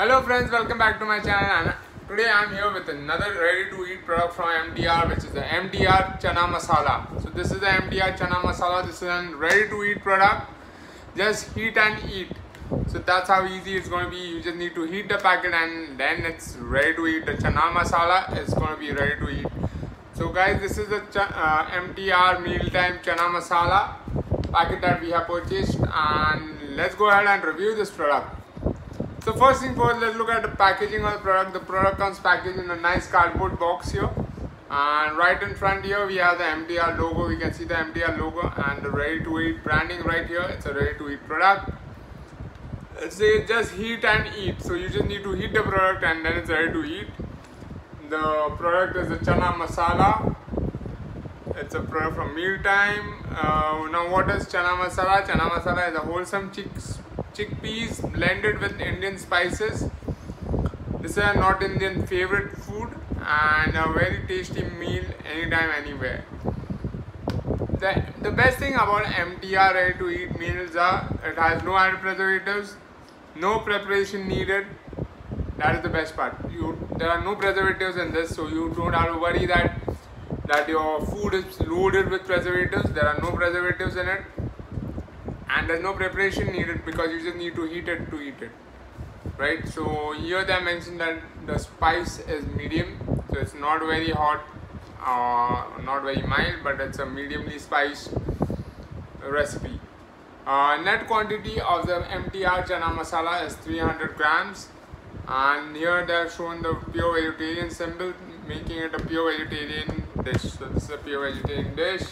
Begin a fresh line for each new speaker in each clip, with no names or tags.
Hello friends, welcome back to my channel, and today I am here with another ready to eat product from MTR, which is the MTR Chana Masala. So this is the MTR Chana Masala. This is a ready to eat product. Just heat and eat. So that's how easy it's going to be. You just need to heat the packet and then it's ready to eat. The Chana Masala is going to be ready to eat. So guys, this is the MTR Mealtime Chana Masala packet that we have purchased, and let's go ahead and review this product. So first thing first, let's look at the packaging of the product. The product comes packaged in a nice cardboard box here, and right in front here we have the MTR logo. We can see the MTR logo and the ready to eat branding right here. It's a ready to eat product. It says just heat and eat. So you just need to heat the product and then it's ready to eat. The product is the Chana Masala. It's a product from Mealtime. Now what is Chana Masala? Chana Masala is a wholesome chickpeas blended with Indian spices. This is a North Indian favorite food and a very tasty meal anytime, anywhere. The best thing about MTR ready to eat meals are it has no added preservatives, no preparation needed. That is the best part. There are no preservatives in this, so you don't have to worry that your food is loaded with preservatives. There are no preservatives in it, and there's no preparation needed because you just need to heat it to eat it, right? So here they mentioned that the spice is medium, so it's not very hot, not very mild, but it's a mediumly spiced recipe. Net quantity of the MTR Chana Masala is 300 grams, and here they have shown the pure vegetarian symbol, making it a pure vegetarian dish. So this is a pure vegetarian dish.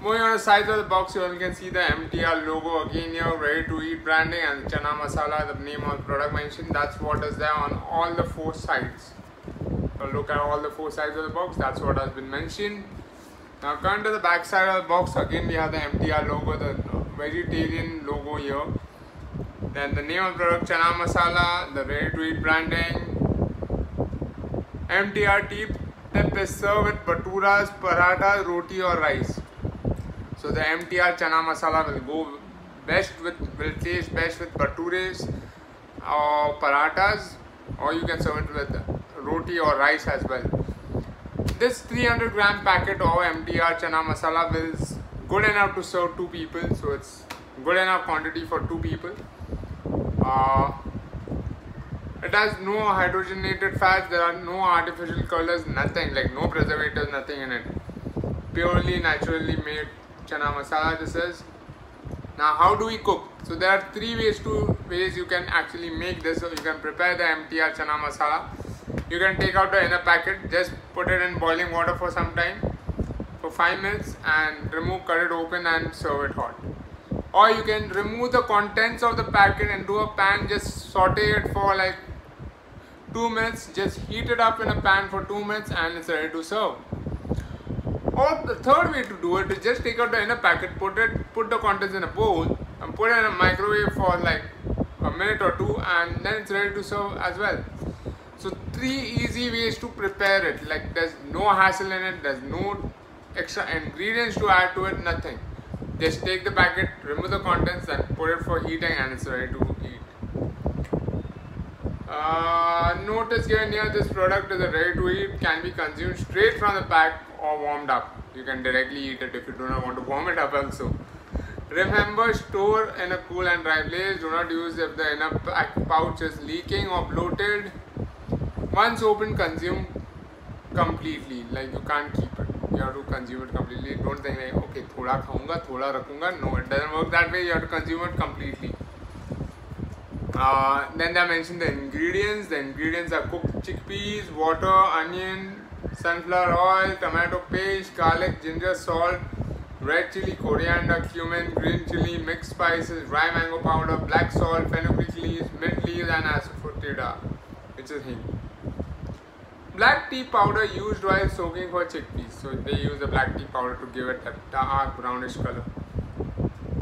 Moving on the sides of the box, you can see the MTR logo again here, ready to eat branding, and Chana Masala, the name of the product mentioned. That's what is there on all the four sides. So look at all the four sides of the box, that's what has been mentioned. Now coming to the back side of the box, again we have the MTR logo, the vegetarian logo here. Then the name of the product, Chana Masala, the ready to eat branding. MTR tip is served with bhaturas, parathas, roti or rice. So the MTR Chana Masala will taste best with bhatures or parathas, or you can serve it with roti or rice as well. This 300 gram packet of MTR Chana Masala is good enough to serve 2 people, so it's good enough quantity for 2 people. It has no hydrogenated fats, there are no artificial colors, nothing, like no preservatives, nothing in it. Purely naturally made Chana Masala this is. Now how do we cook? So there are 3 ways you can actually make this. So you can prepare the MTR Chana Masala. You can take out the inner packet, just put it in boiling water for some time, for 5 minutes, and cut it open and serve it hot. Or you can remove the contents of the packet into a pan, just saute it for like 2 minutes, just heat it up in a pan for 2 minutes and it's ready to serve. Or the third way to do it is just take out the inner packet, put the contents in a bowl and put it in a microwave for like a minute or 2, and then it's ready to serve as well. So 3 easy ways to prepare it. Like there's no hassle in it, there's no extra ingredients to add to it, nothing. Just take the packet, remove the contents and put it for heating and it's ready to eat. Notice given here, this product is a ready to eat, can be consumed straight from the pack or warmed up. You can directly eat it if you do not want to warm it up also. Remember, store in a cool and dry place. Do not use if the inner pouch is leaking or bloated. Once open, consume completely. Like you can't keep it. You have to consume it completely. Don't think like, okay, thoda khaunga, thoda rakhunga. No, it doesn't work that way. You have to consume it completely. Then they mentioned the ingredients. The ingredients are cooked chickpeas, water, onion, sunflower oil, tomato paste, garlic, ginger, salt, red chili, coriander, cumin, green chili, mixed spices, dry mango powder, black salt, fenugreek leaves, mint leaves, and Asafoetida, which is hing. Black tea powder used while soaking for chickpeas. So they use the black tea powder to give it that dark brownish color.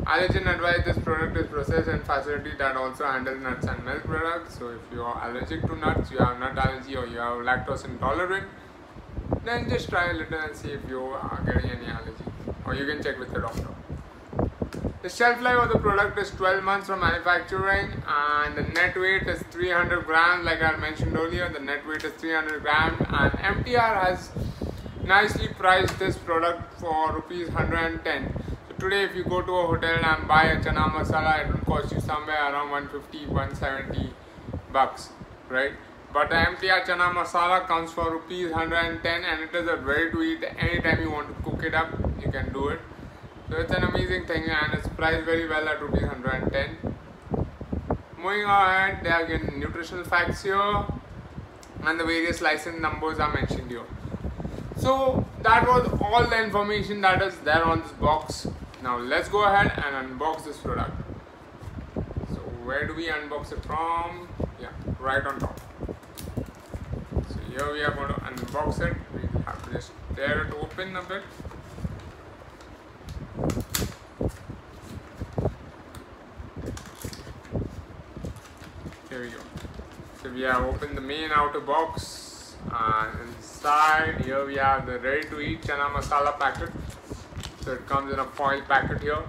Allergen Advice, this product is processed in facility that also handles nuts and milk products. So if you are allergic to nuts, you have nut allergy, or you are lactose intolerant, then just try a little and see if you are getting any allergy, or you can check with the doctor. The shelf life of the product is 12 months from manufacturing, and the net weight is 300 grams. Like I mentioned earlier, the net weight is 300 grams, and MTR has nicely priced this product for rupees 110. So today if you go to a hotel and buy a chana masala, it will cost you somewhere around 150 170 bucks, right? But the MTR chana masala comes for rupees 110, and it is a ready to eat. Anytime you want to cook it up, you can do it. So it's an amazing thing, and it's priced very well at rupees 110. Moving ahead, they are getting nutritional facts here, and the various license numbers are mentioned here. So that was all the information that is there on this box. Now let's go ahead and unbox this product. So where do we unbox it from? Yeah, right on top. So here we are going to unbox it. We have to just tear it open a bit. Here we go. So we have opened the main outer box, and inside here we have the ready to eat chana masala packet. So it comes in a foil packet here,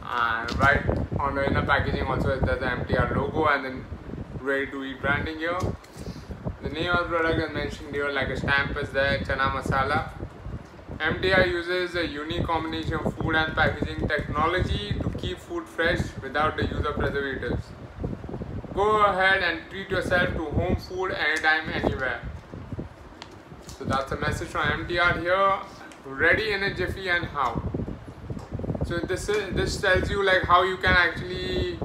and right on the inner packaging also there's the MTR logo and then ready to eat branding here. The name of the product is mentioned here, like a stamp is there, chana masala. MTR uses a unique combination of food and packaging technology to keep food fresh without the use of preservatives. Go ahead and treat yourself to home food anytime, anywhere. So that's the message from MTR here. Ready in a jiffy, and how. So this tells you like how you can actually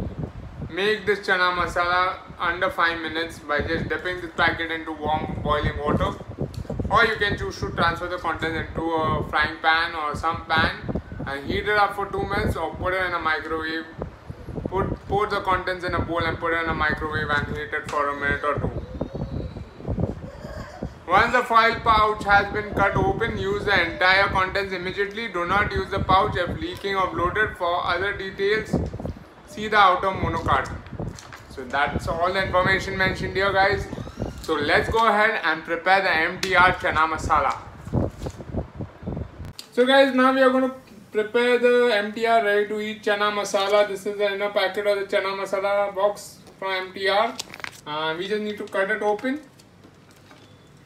make this chana masala under 5 minutes by just dipping this packet into warm boiling water, or you can choose to transfer the contents into a frying pan or some pan and heat it up for 2 minutes, or put it in a microwave. Pour the contents in a bowl and put it in a microwave and heat it for a minute or 2. Once the foil pouch has been cut open, use the entire contents immediately. Do not use the pouch if leaking or bloated. For other details, see the outer monocard. So that's all the information mentioned here, guys. So let's go ahead and prepare the MTR chana masala. So guys, now we are going to prepare the MTR ready to eat chana masala. This is the inner packet of the chana masala box from MTR, and we just need to cut it open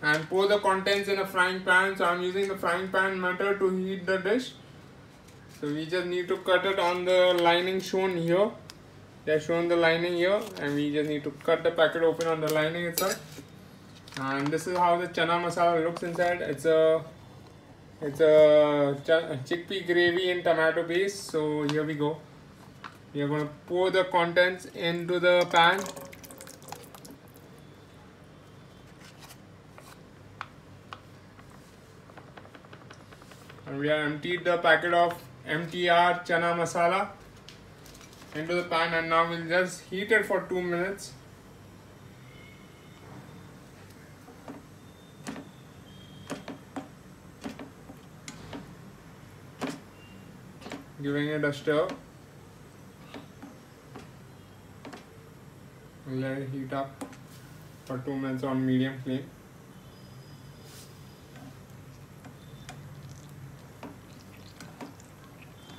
and pour the contents in a frying pan. So I'm using the frying pan method to heat the dish. So we just need to cut it on the lining shown here. They are shown the lining here, and we just need to cut the packet open on the lining itself. And this is how the chana masala looks inside. It's a chickpea gravy in tomato paste. So here we go. We are going to pour the contents into the pan. And we have emptied the packet of MTR chana masala into the pan, and now we'll just heat it for 2 minutes. Giving it a stir. Let it heat up for 2 minutes on medium flame.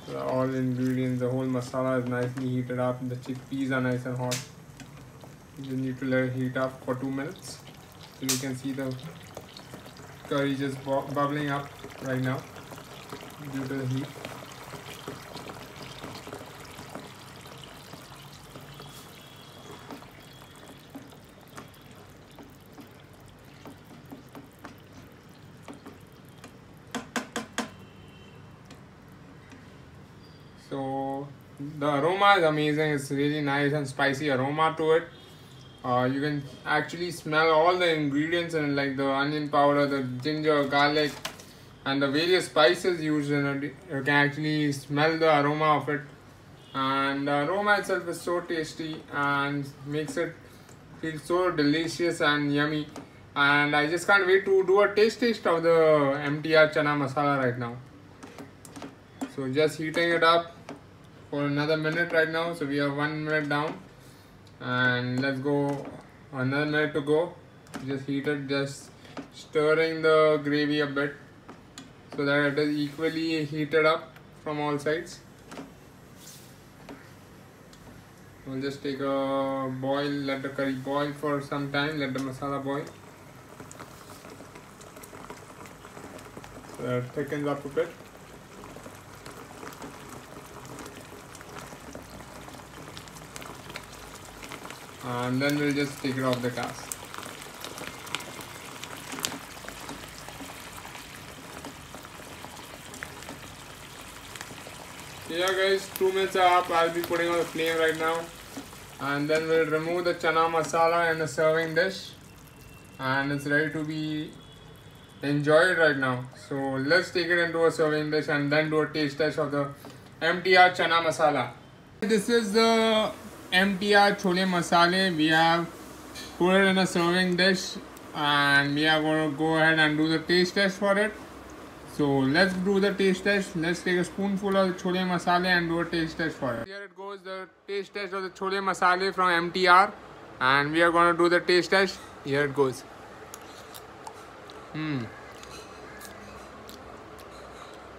So all the ingredients, the whole masala is nicely heated up. The chickpeas are nice and hot. You just need to let it heat up for 2 minutes. So you can see the curry just bubbling up right now due to the heat. So the aroma is amazing. It's really nice and spicy aroma to it. You can actually smell all the ingredients in it, like the onion powder, the ginger, garlic, and the various spices used in it. You can actually smell the aroma of it, and the aroma itself is so tasty and makes it feel so delicious and yummy. And I just can't wait to do a taste of the MTR chana masala right now. So just heating it up for another minute right now. So we have 1 minute down, and let's go, another minute to go. Just heat it, just stirring the gravy a bit so that it is equally heated up from all sides. We'll just take a boil, let the curry boil for some time, let the masala boil. So it thickens up a bit. And then we'll just take it off the gas. So yeah guys, 2 minutes are up. I'll be putting on the flame right now. And then we'll remove the chana masala in a serving dish. And it's ready to be enjoyed right now. So let's take it into a serving dish and then do a taste test of the MTR Chana Masala. This is the MTR Chole Masale. We have put it in a serving dish and we are going to go ahead and do the taste test for it. So let's do the taste test. Let's take a spoonful of the Chole Masale and do a taste test for it. Here it goes, the taste test of the Chole Masale from MTR, and we are going to do the taste test. Here it goes.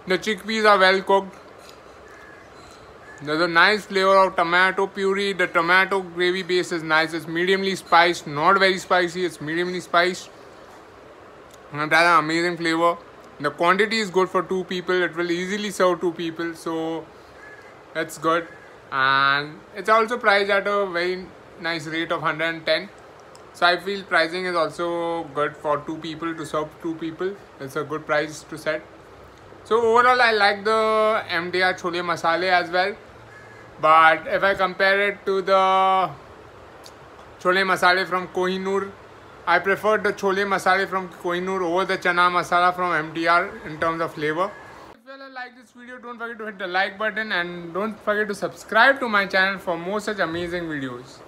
The chickpeas are well cooked. There's a nice flavor of tomato puree. The tomato gravy base is nice. It's mediumly spiced, not very spicy. It's mediumly spiced. And it has an amazing flavor. The quantity is good for 2 people. It will easily serve 2 people. So that's good. And it's also priced at a very nice rate of 110. So I feel pricing is also good for 2 people, to serve 2 people. It's a good price to set. So overall I like the MTR Chole Masale as well. But if I compare it to the Chole Masale from Kohinoor, I prefer the Chole Masale from Kohinoor over the Chana Masala from MTR in terms of flavor. If you like this video, don't forget to hit the like button and don't forget to subscribe to my channel for more such amazing videos.